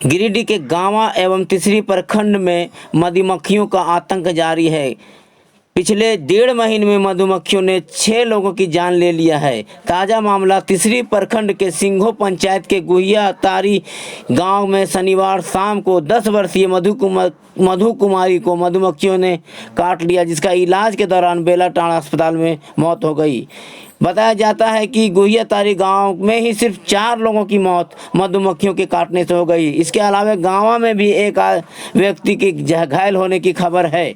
गिरिडीह के गांवा एवं तिसरी प्रखंड में मधुमक्खियों का आतंक जारी है। पिछले 1.5 महीने में मधुमक्खियों ने 6 लोगों की जान ले लिया है। ताज़ा मामला तिसरी प्रखंड के सिंघो पंचायत के गुहिया तारी गांव में शनिवार शाम को 10 वर्षीय मधु कुमारी को मधुमक्खियों ने काट लिया, जिसका इलाज के दौरान बेलाटांड़ अस्पताल में मौत हो गई। बताया जाता है कि गुहिया तारी गांव में ही सिर्फ 4 लोगों की मौत मधुमक्खियों के काटने से हो गई। इसके अलावा गांव में भी एक व्यक्ति के घायल होने की खबर है।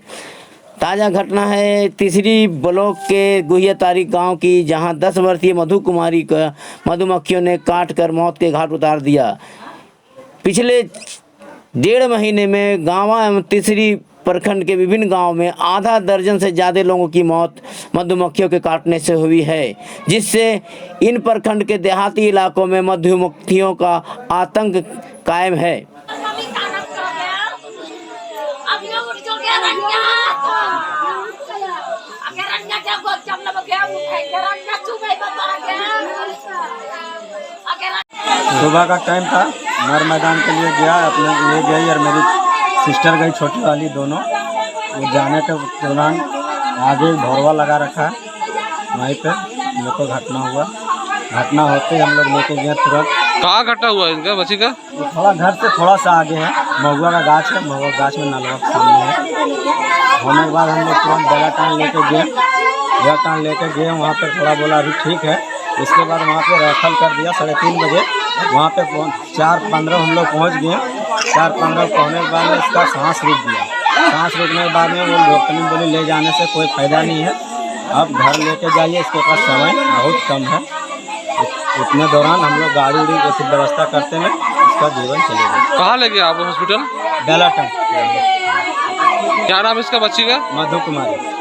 ताज़ा घटना है तिसरी ब्लॉक के गुहिया तारी गांव की, जहां 10 वर्षीय मधु कुमारी का मधुमक्खियों ने काट कर मौत के घाट उतार दिया। पिछले 1.5 महीने में गांव एवं तिसरी प्रखंड के विभिन्न गांव में आधा दर्जन से ज़्यादा लोगों की मौत मधुमक्खियों के काटने से हुई है, जिससे इन प्रखंड के देहाती इलाकों में मधुमक्खियों का आतंक कायम है। सुबह का टाइम था, नर मैदान के लिए गया, अपने ये गई और मेरी सिस्टर गई छोटी वाली, दोनों। वो जाने के दौरान आगे भौरवा लगा रखा है, वहीं पे मेरे को घटना हुआ। घटना होते हम लोग लेके गए तुरंत। कहाँ घटना हुआ इनका बच्ची का? वो थोड़ा घर से थोड़ा सा आगे है, महुआ का गाछ है, महुआ गाछ में नलवा के सामने है। होने के बाद हम लोग तुरंत बेलाटांड़ लेके गए। बेलाटांड़ लेके गए, वहाँ पर थोड़ा बोला अभी ठीक है। इसके बाद वहाँ पे रेफर कर दिया 3:30 बजे। वहाँ पे 4:15 हम लोग पहुँच गए। 4:15 पहुँचने के बाद इसका सांस रुक गया। सांस रुकने के बाद में वो डॉक्टर ने बोली ले जाने से कोई फ़ायदा नहीं है, अब घर लेके जाइए, इसके पास समय बहुत कम है। इतने दौरान हम लोग गाड़ी उड़ी की व्यवस्था करते में इसका जीवन चलेगा। कहाँ ले गए आप हॉस्पिटल? बेलाटांड़। क्या नाम है इसका बच्ची का? मधु कुमारी।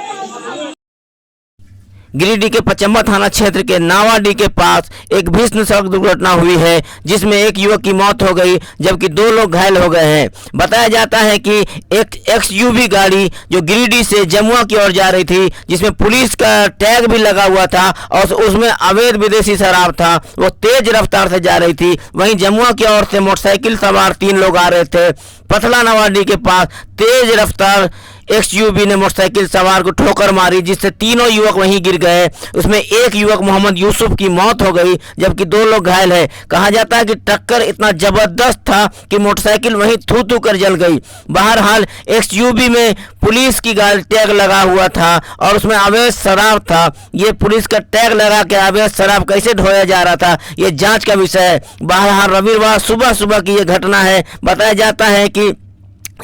गिरिडीह के पचम्बा थाना क्षेत्र के नावाडीह के पास एक भीषण सड़क दुर्घटना हुई है, जिसमें एक युवक की मौत हो गई जबकि 2 लोग घायल हो गए हैं। बताया जाता है कि एक XUV गाड़ी जो गिरिडीह से जमुआ की ओर जा रही थी, जिसमें पुलिस का टैग भी लगा हुआ था और उसमें अवैध विदेशी शराब था, वो तेज रफ्तार से जा रही थी। वहीं जमुआ की ओर से मोटरसाइकिल सवार 3 लोग आ रहे थे। पथला नावाडीह के पास तेज रफ्तार XUV ने मोटरसाइकिल सवार को ठोकर मारी, जिससे तीनों युवक वहीं गिर गए। उसमें एक युवक मोहम्मद यूसुफ की मौत हो गई जबकि 2 लोग घायल हैं। कहा जाता है कि टक्कर इतना जबरदस्त था कि मोटरसाइकिल वहीं थू कर जल गई। बहरहाल XUV में पुलिस की गाड़ी टैग लगा हुआ था और उसमें अवैध शराब था। ये पुलिस का टैग लगा के अवैध शराब कैसे ढोया जा रहा था, ये जांच का विषय है। बहरहाल रविवार सुबह की ये घटना है। बताया जाता है कि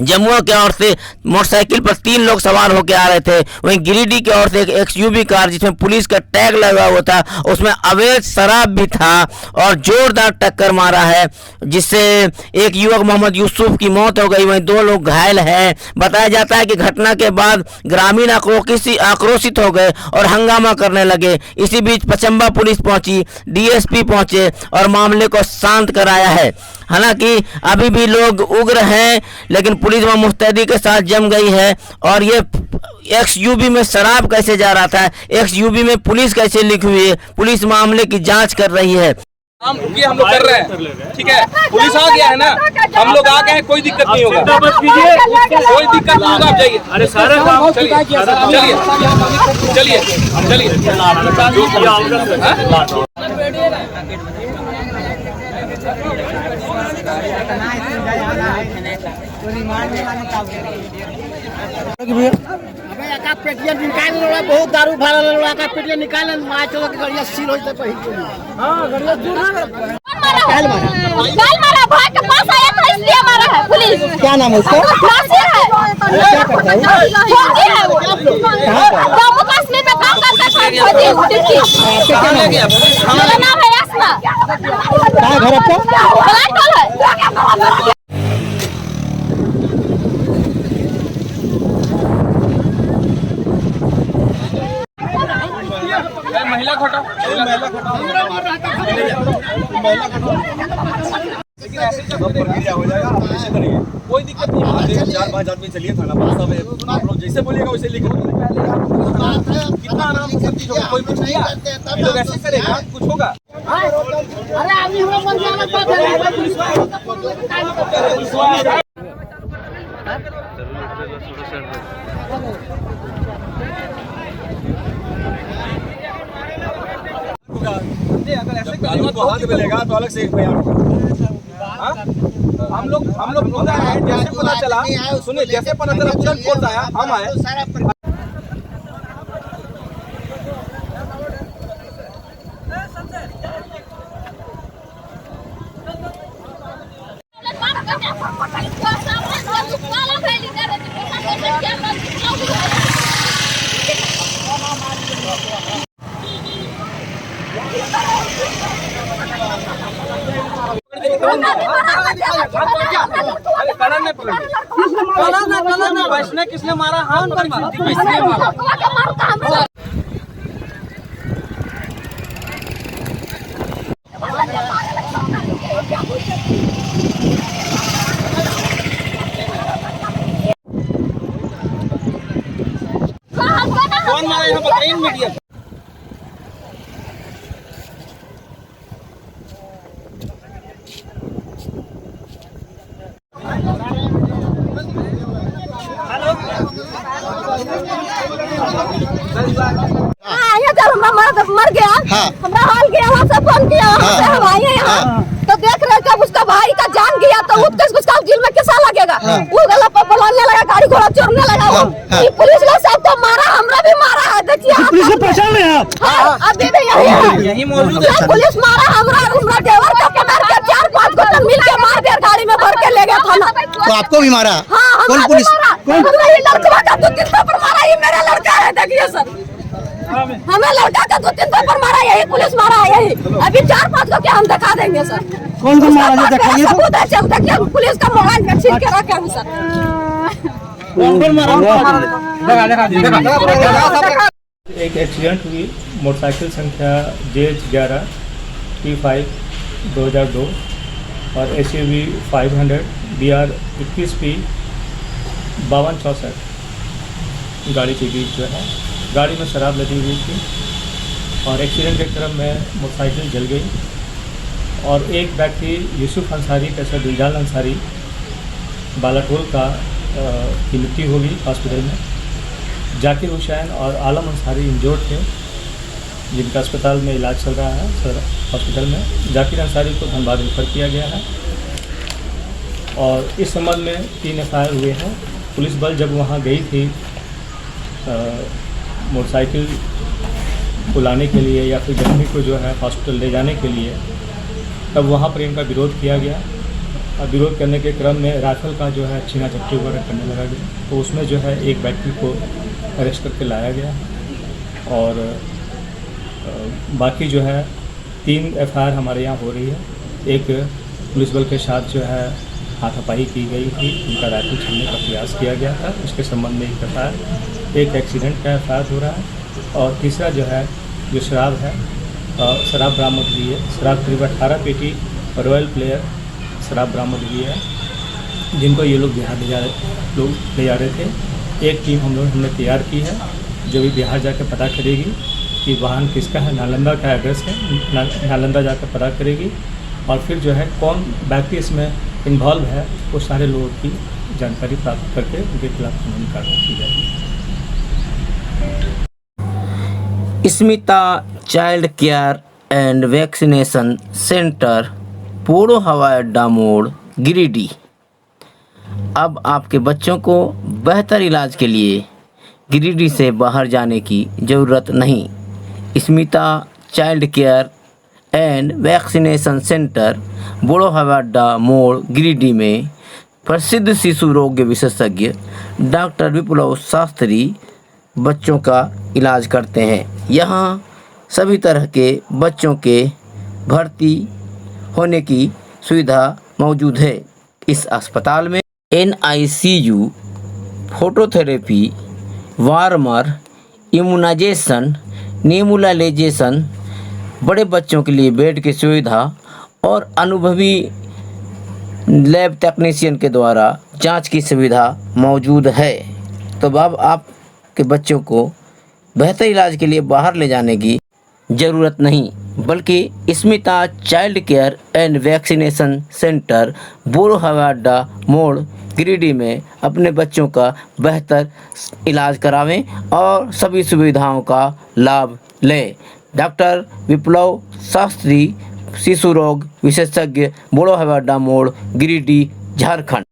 जमुआ की ओर से मोटरसाइकिल पर 3 लोग सवार होकर आ रहे थे। वहीं गिरिडीह की ओर से एक XUV कार जिसमें पुलिस का टैग लगा हुआ था, उसमें अवैध शराब भी था और जोरदार टक्कर मारा है, जिससे एक युवक मोहम्मद यूसुफ की मौत हो गई, वहीं 2 लोग घायल हैं। बताया जाता है कि घटना के बाद ग्रामीण आक्रोशित हो गए और हंगामा करने लगे। इसी बीच पचम्बा पुलिस पहुंची, DSP पहुंचे और मामले को शांत कराया है। हालांकि अभी भी लोग उग्र हैं, लेकिन पुलिस वहां मुस्तैदी के साथ जम गई है। और ये XUV में शराब कैसे जा रहा था, XUV में पुलिस कैसे लिखी हुई है, पुलिस मामले की जांच कर रही है। हम लोग कर रहे हैं, ठीक है। पुलिस आ गया है ना, हम लोग आ गए हैं, कोई दिक्कत नहीं होगा, कोई दिक्कत नहीं होगा। आप जाइए। अरे सारे काम चलिए पेटिया निकाल लो, बहुत दारू भरल लोड़ा का पेटिया निकाल मार चलो के गाड़िया सील होई त कहीं चली। हां गाड़िया दूर ना काल मारा भाई के पास आया था इसलिए मारा है पुलिस। क्या नाम है उसका? नासिर है। क्या करता है? फौजी है वो। जम्मू कश्मीर में काम करता है, फौजी। क्या नाम है? मेरा नाम है यास्मा। कहां घर आपका? बलाटोल है। महिला घोटा लेकिन ऐसे प्रक्रिया हो जाएगा, कोई दिक्कत नहीं। 4-5 आदमी चलिए थाना पर, आप लोग जैसे बोलिएगा वैसे लिखो। कितना आराम से सब चीज होगा, कोई कुछ नहीं है। ये लोग ऐसे करेगा कुछ होगा। अरे आदमी हम लोग अगर ऐसे कानून को हाथ मिलेगा तो अलग से एक बयान हाँ? हम लोग खुद आए हैं, जैसे पता चला सुनिए, जैसे पता चला तुरंत फोर्स आया, हम आए। किसने मारा? हाँ उन पर मारा। कौन मारा यहाँ बताइए मीडिया। मर गया हमरा हाल गया, वहाँ से फोन किया, वहाँ से हम आए यहाँ तो देख रहे जब उसका भाई का जान गया तो उसका जेल में कैसा लगेगा। वो गला पर बुलाने लगा, गाड़ी घोड़ा चोरने लगा। वो पुलिस लोग सबको मारा, हमरा भी मारा है। देखिए पुलिस को पहचान ले आप अभी भी यही मौजूद है। पुलिस मारा हमरा ड्राइवर को पकड़ के 4-5 को मिल के मार दिया, गाड़ी में भर के ले गया थाना। तो आपको भी मारा? हाँ, कौन पुलिस? ये लड़का का 2-3 थप्पड़ मारा, ये मेरा लड़का है। देखिए सर, हमें लड़का का 2-3 थप्पड़ मारा, यही पुलिस मारा है। यही अभी 4-5 को क्या हम दिखा देंगे सर। कौन मारा जो दिखाइए तो? सबूत है, सब देखिए पुलिस का मोबाइल में छीन के रखे हैं सर। एक एक्सीडेंट हुई, मोटरसाइकिल संख्या JH11 T5 2002 और SUV 500 BR 21P 5264 गाड़ी के बीच जो है, गाड़ी में शराब लगी हुई थी और एक्सीडेंट के क्रम में मोटरसाइकिल जल गई और एक व्यक्ति यूसुफ अंसारी कैसे दिलजाल अंसारी बालाटोल का की मृत्यु हो गई हॉस्पिटल में। जाकिर हुसैन और आलम अंसारी इंजोर्ड थे, जिनका अस्पताल में इलाज चल रहा है सर हॉस्पिटल में। जाकिर अंसारी को धनबाद रेफर किया गया है और इस संबंध में 3 FIR हुए हैं। पुलिस बल जब वहाँ गई थी मोटरसाइकिल को लाने के लिए या फिर जख्मी को जो है हॉस्पिटल ले जाने के लिए, तब वहाँ पर इनका विरोध किया गया और विरोध करने के क्रम में राइफल का जो है छीना झपटी वगैरह करने लगा गया। तो उसमें जो है एक व्यक्ति को अरेस्ट करके लाया गया और बाकी जो है 3 FIR हमारे यहाँ हो रही है। एक पुलिस बल के साथ जो है हाथापाई की गई थी, उनका राइफल छीनने का प्रयास किया गया था, उसके संबंध में 1 FIR, एक एक्सीडेंट का FIR हो रहा है और तीसरा जो है जो शराब है, शराब बरामद हुई है। शराब करीब 18 पेटी रॉयल प्लेयर शराब बरामद हुई है, जिनको ये लोग बिहार ले जा रहे थे। एक टीम हमने तैयार की है जो भी बिहार जाकर पता करेगी कि वाहन किसका है, नालंदा का एड्रेस है, नालंदा जाकर पता करेगी और फिर जो है कौन व्यक्ति इसमें इन्वॉल्व है वो सारे लोगों की जानकारी प्राप्त करके उनके खिलाफ कानूनी कार्रवाई की जाएगी। Smita child care and vaccination centre, Poro हवाई अड्डा मोड़, गिरिडीह। अब आपके बच्चों को बेहतर इलाज के लिए गिरिडीह से बाहर जाने की ज़रूरत नहीं। Smita child care and vaccination centre, Poro हवाई अड्डा मोड़, गिरिडीह में प्रसिद्ध शिशु रोग विशेषज्ञ डॉक्टर विप्लव शास्त्री बच्चों का इलाज करते हैं। यहाँ सभी तरह के बच्चों के भर्ती होने की सुविधा मौजूद है। इस अस्पताल में NICU, phototherapy, warmer, immunisation, nebulisation, बड़े बच्चों के लिए बेड की सुविधा और अनुभवी लैब टेक्नीशियन के द्वारा जांच की सुविधा मौजूद है। तो अब आपके बच्चों को बेहतर इलाज के लिए बाहर ले जाने की ज़रूरत नहीं, बल्कि Smita child care and vaccination centre Boro हवाई अड्डा मोड़ गिरिडीह में अपने बच्चों का बेहतर इलाज करावें और सभी सुविधाओं का लाभ लें। डॉक्टर विप्लव शास्त्री, शिशु रोग विशेषज्ञ, बोरो हवाई अड्डा मोड़ गिरिडीह, झारखंड।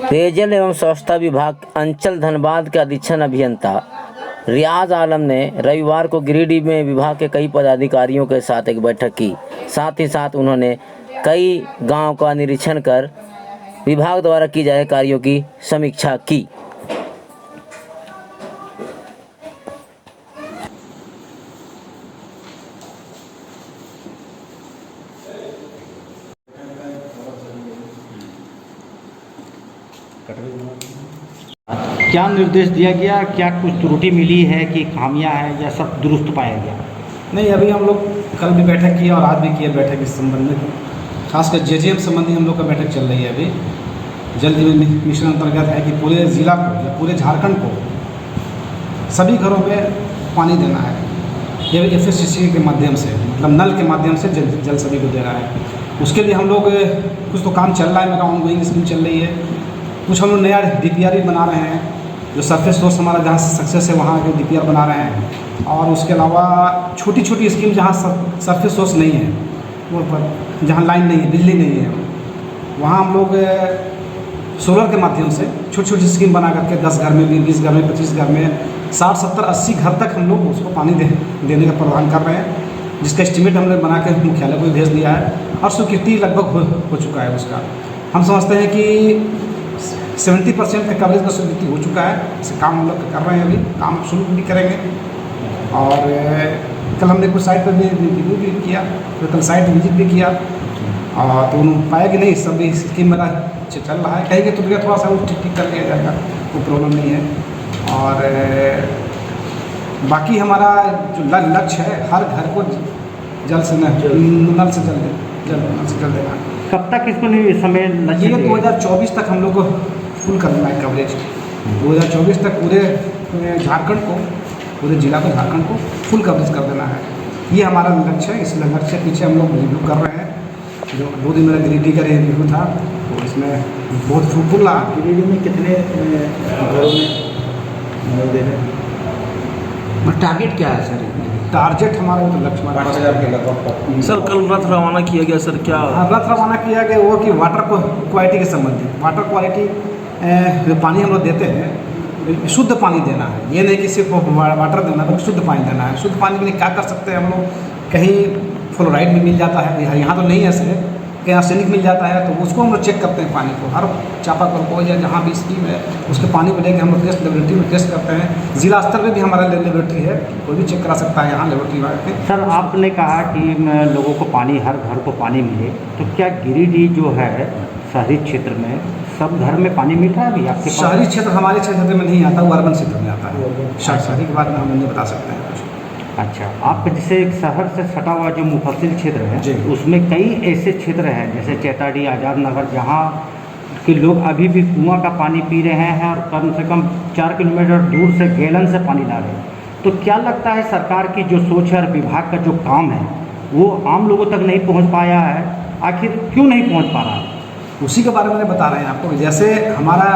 पेयजल एवं स्वच्छता विभाग अंचल धनबाद के अधीक्षण अभियंता रियाज आलम ने रविवार को गिरिडीह में विभाग के कई पदाधिकारियों के साथ एक बैठक की। साथ ही साथ उन्होंने कई गांव का निरीक्षण कर विभाग द्वारा की जा रहे कार्यों की समीक्षा की। क्या निर्देश दिया गया, क्या कुछ त्रुटि मिली है कि खामियां है या सब दुरुस्त पाया गया? नहीं, अभी हम लोग कल भी बैठक किया और आज भी किया बैठक इस संबंध में। खासकर जेजेएम संबंधी हम लोग का बैठक चल रही है। अभी जल जीवन मिशन अंतर्गत है कि पूरे ज़िला को या पूरे झारखंड को सभी घरों में पानी देना है। ये एफएससीसी के माध्यम से, मतलब नल के माध्यम से जल सभी को देना है। उसके लिए हम लोग कुछ तो काम चल रहा है, मेरा ऑनगोइंग स्कीम चल रही है। कुछ हम लोग नया डीपीआर भी बना रहे हैं, जो सरफेस सोर्स हमारा जहाँ सक्सेस है वहाँ के डीपीआर बना रहे हैं। और उसके अलावा छोटी छोटी स्कीम जहाँ सरफेस सोर्स नहीं है, वो पर जहाँ लाइन नहीं है, बिजली नहीं है, वहाँ हम लोग सोलर के माध्यम से छोटी छोटी स्कीम बना करके 10 घर में, 20 घर में, 25 घर में, 60, 70, 80 घर तक हम लोग उसको पानी देने का प्रावधान कर रहे हैं, जिसका एस्टिमेट हमने बना के मुख्यालय को भेज दिया है और स्वीकृति लगभग हो चुका है उसका। हम समझते हैं कि 70% का कवरेज का स्वीकृति हो चुका है। इसे काम हम लोग कर रहे हैं, अभी काम शुरू भी करेंगे। और कल हमने कुछ साइट पर भी रिव्यू भी किया, तो कल साइट विजिट भी किया और तो उन्होंने पाया कि नहीं सब स्कीम मेरा चल रहा है। कहीं तो थोड़ा सा ठीक कर लिया जाएगा, कोई प्रॉब्लम नहीं है। और बाकी हमारा जो लक्ष्य है, हर घर को जल से नल से जल देना। कब तक इसको नहीं समय ये 2024 तक हम लोग को फुल करना है कवरेज। 2024 तक पूरे झारखंड को, पूरे जिला को, झारखंड को फुल कवरेज कर देना है। ये हमारा लक्ष्य है। इस लक्ष्य के पीछे हम लोग रिव्यू कर रहे हैं। जो 2 दिन मेरा गिरिडीह का रिव्यू था, तो इसमें बहुत फ्रूटफुल रहा। गिरिडीह में कितने घरों में दे रहे हैं? टारगेट क्या है सर? टारगेट हमारा तो लक्ष्य 5000 के लगभग। सर कल रथ रवाना किया गया सर, क्या रथ रवाना किया गया वो कि वाटर क्वालिटी के संबंधित, वाटर क्वालिटी जो पानी हम लोग देते हैं शुद्ध पानी देना है। ये नहीं कि सिर्फ वाटर देना, बल्कि शुद्ध पानी देना है। शुद्ध पानी के लिए क्या कर सकते हैं हम लोग? कहीं फ्लोराइड भी मिल जाता है, यहाँ तो नहीं है सर, कहीं आर्सेनिक मिल जाता है, तो उसको हम लोग चेक करते हैं पानी को। हर चापाकल को या जहाँ भी स्कीम है उसके पानी को लेकर हम लोग लेबोरेटरी में टेस्ट करते हैं। जिला स्तर पर भी हमारा लेबोरेटरी है, कोई भी चेक करा सकता है यहाँ लेबोरेटरी वाले। सर आपने कहा कि लोगों को पानी, हर घर को पानी मिले, तो क्या गिरिडीह जो है शहरी क्षेत्र में सब घर में पानी मिल रहा है अभी आपके? शहरी क्षेत्र हमारे क्षेत्र में नहीं आता, वो अर्बन क्षेत्र में आता है। शहरी के बारे में हम नहीं बता सकते हैं कुछ। अच्छा, आप जैसे एक शहर से सटा हुआ जो मुफस्सिल क्षेत्र है, उसमें कई ऐसे क्षेत्र हैं जैसे चैताडी, आज़ाद नगर, जहाँ के लोग अभी भी कुआं का पानी पी रहे हैं और कम से कम 4 किलोमीटर दूर से गैलन से पानी ला रहे हैं। तो क्या लगता है सरकार की जो सोच है और विभाग का जो काम है वो आम लोगों तक नहीं पहुँच पाया है? आखिर क्यों नहीं पहुँच पा रहा है? उसी के बारे में बता रहे हैं आपको। जैसे हमारा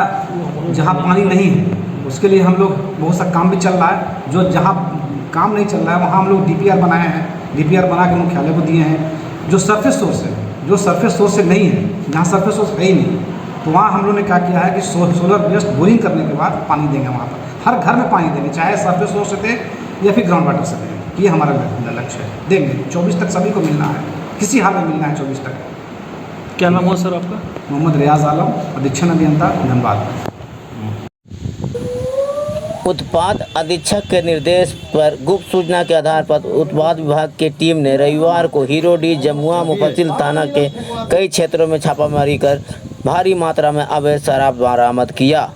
जहाँ पानी नहीं है उसके लिए हम लोग बहुत सा काम भी चल रहा है। जो जहाँ काम नहीं चल रहा है वहाँ हम लोग डीपीआर बनाए हैं, डीपीआर बना के मुख्यालय को दिए हैं। जो सरफेस सोर्स है, जो सरफेस सोर्स से नहीं है, जहाँ सरफेस सोर्स है ही नहीं, तो वहाँ हम लोगों ने क्या किया है कि सोलर बेस्ड बोरिंग करने के बाद पानी देंगे वहाँ पर। हर घर में पानी देंगे, चाहे सरफेस सोर्स से दे या फिर ग्राउंड वाटर से दें। ये हमारा लक्ष्य है। देंगे 24 तक सभी को मिलना है, किसी हाल में मिलना है 24 तक। क्या नाम हुआ सर आपका? मोहम्मद रियाज आलम, अधीक्षण अभियंता, धनबाद। उत्पाद अधीक्षक के निर्देश पर गुप्त सूचना के आधार पर उत्पाद विभाग की टीम ने रविवार को हीरोडीह, जमुआ, मुफस्सिल थाना के कई क्षेत्रों में छापामारी कर भारी मात्रा में अवैध शराब बरामद किया।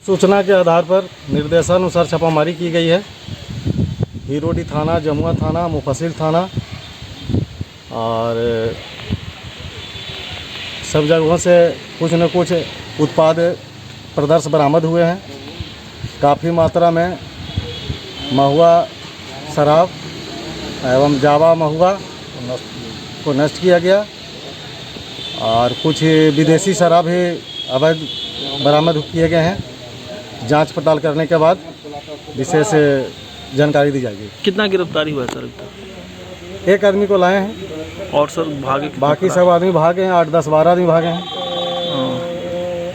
सूचना के आधार पर निर्देशानुसार छापामारी की गई है। हीरोडी थाना, जमुआ थाना, मुफस्सिल थाना और सब जगहों से कुछ न कुछ उत्पाद प्रदर्श बरामद हुए हैं। काफ़ी मात्रा में महुआ शराब एवं जावा महुआ को नष्ट किया गया और कुछ विदेशी शराब भी अवैध बरामद किए गए हैं। जांच पड़ताल करने के बाद विशेष जानकारी दी जाएगी। कितना गिरफ्तारी हुआ है सर अभी तक? एक आदमी को लाए हैं और सर भागे? बाकी सब आदमी भागे हैं, 8, 10, 12 आदमी भागे हैं।